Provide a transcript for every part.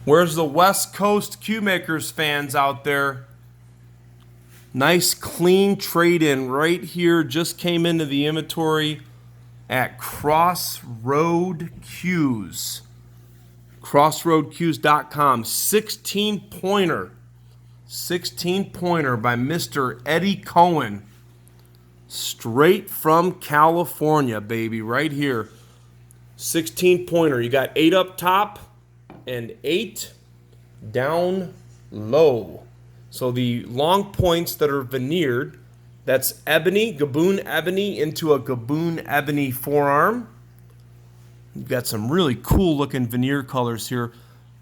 Where's the West Coast Cue Makers fans out there? Nice clean trade-in right here. Just came into the inventory at Crossroad Cues. CrossroadCues.com. 16-pointer. 16-pointer by Mr. Eddie Cohen. Straight from California, baby. Right here. 16-pointer. You got 8 up top and 8 down low. So the long points that are veneered, that's ebony, Gabon ebony into a Gabon Ebony Forearm. You've got some really cool looking veneer colors here.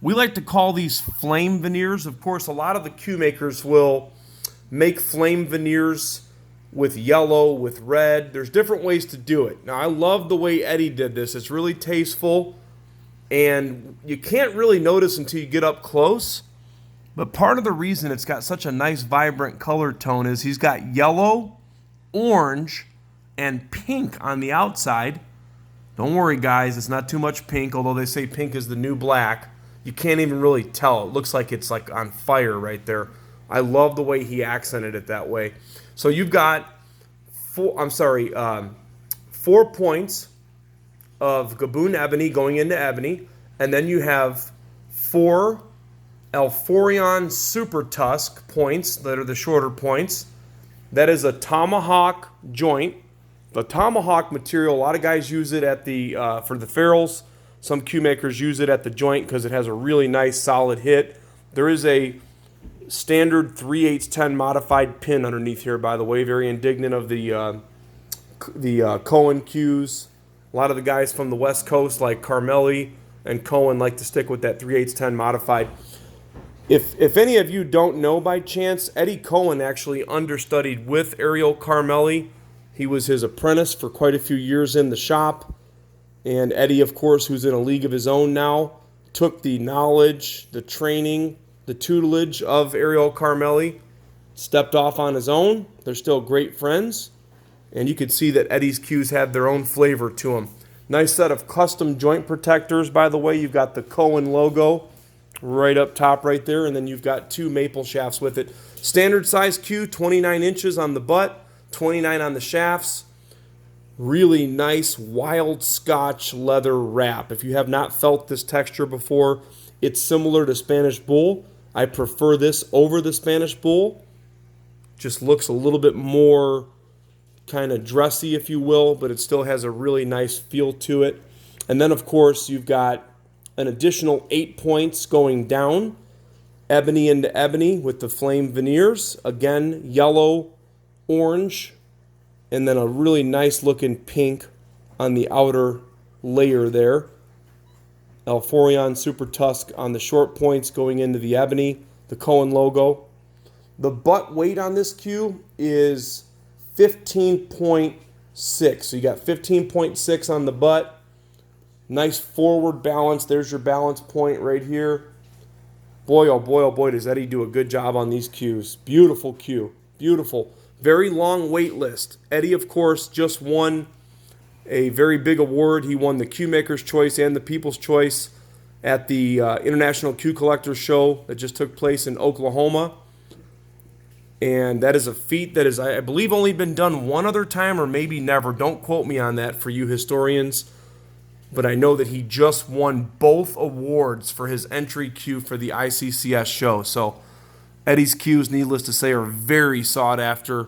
We like to call these Flame Veneers. Of course, a lot of the cue makers will make Flame Veneers with yellow, with red. There's different ways to do it. Now, I love the way Eddie did this. It's really tasteful, and you can't really notice until you get up close. But part of the reason it's got such a nice, vibrant color tone is he's got yellow, orange, and pink on the outside. Don't worry, guys. It's not too much pink, although they say pink is the new black. You can't even really tell. It looks like it's like on fire right there. I love the way he accented it that way. So you've got 4 points of Gabon ebony going into ebony, and then you have 4 Elfoyn Super Tusk points that are the shorter points. That is a Tomahawk joint. The Tomahawk material, a lot of guys use it at the for the ferrules. Some cue makers use it at the joint because it has a really nice solid hit. There is a standard 3/8 modified pin underneath here, by the way. Very indignant of the Cohen cues. A lot of the guys from the West Coast, like Carmelli and Cohen, like to stick with that 3/8 modified. If any of you don't know by chance, Eddie Cohen actually understudied with Ariel Carmelli. He was his apprentice for quite a few years in the shop. And Eddie, of course, who's in a league of his own now, took the knowledge, the training, the tutelage of Ariel Carmelli, stepped off on his own. They're still great friends. And you can see that Eddie's cues have their own flavor to them. Nice set of custom joint protectors, by the way. You've got the Cohen logo right up top right there, and then you've got 2 maple shafts with it. Standard size cue, 29 inches on the butt, 29 on the shafts. Really nice Wild Scotch leather wrap. If you have not felt this texture before, it's similar to Spanish Bull. I prefer this over the Spanish Bull. Just looks a little bit more kind of dressy, if you will, but it still has a really nice feel to it. And then, of course, you've got an additional 8 points going down, ebony into ebony with the Flame Veneers. Again, yellow, orange, and then a really nice looking pink on the outer layer there. Elfoyn Super Tusk on the short points going into the ebony, the Cohen logo. The butt weight on this cue is 15.6. So you got 15.6 on the butt. Nice forward balance. There's your balance point right here. Boy, oh boy, oh boy, does Eddie do a good job on these cues. Beautiful cue. Beautiful. Very long wait list. Eddie, of course, just won a very big award. He won the Cue Maker's Choice and the People's Choice at the International Cue Collectors Show that just took place in Oklahoma. And that is a feat that is, I believe, only been done one other time or maybe never. Don't quote me on that for you historians. But I know that he just won both awards for his entry cue for the I.C.C.S. show. So Eddie's cues, needless to say, are very sought after.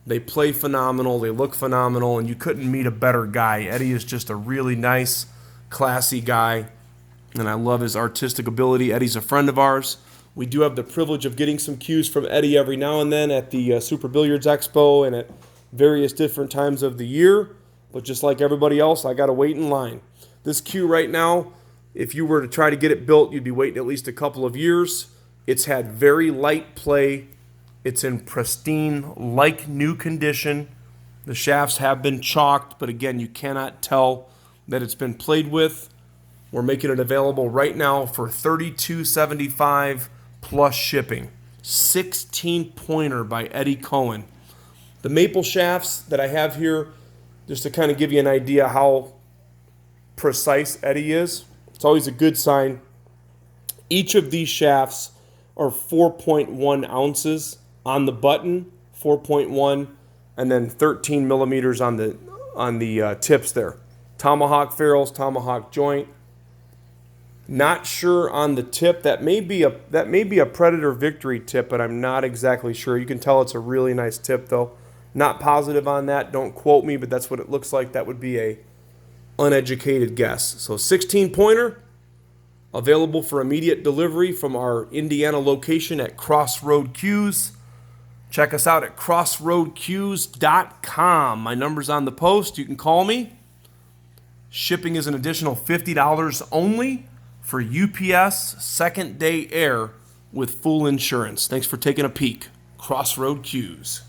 They play phenomenal. They look phenomenal. And you couldn't meet a better guy. Eddie is just a really nice, classy guy. And I love his artistic ability. Eddie's a friend of ours. We do have the privilege of getting some cues from Eddie every now and then at the Super Billiards Expo and at various different times of the year. But just like everybody else, I got to wait in line. This cue right now, if you were to try to get it built, you'd be waiting at least a couple of years. It's had very light play. It's in pristine, like new condition. The shafts have been chalked, but again, you cannot tell that it's been played with. We're making it available right now for $32.75 plus shipping. 16-pointer by Eddie Cohen. The maple shafts that I have here, just to kind of give you an idea how precise Eddie is. It's always a good sign Each of these shafts are 4.1 ounces on the button, 4.1, and then 13 millimeters on the tips there. Tomahawk ferrules, Tomahawk joint. Not sure on the tip. That may be a Predator Victory tip, but I'm not exactly sure. You can tell it's a really nice tip though. Not positive on that. Don't quote me, but that's what it looks like. That would be a uneducated guess. So 16 pointer, available for immediate delivery from our Indiana location at Crossroad Cues. Check us out at crossroadcues.com. My number's on the post. You can call me. Shipping is an additional $50 only for UPS second day air with full insurance. Thanks for taking a peek. Crossroad Cues.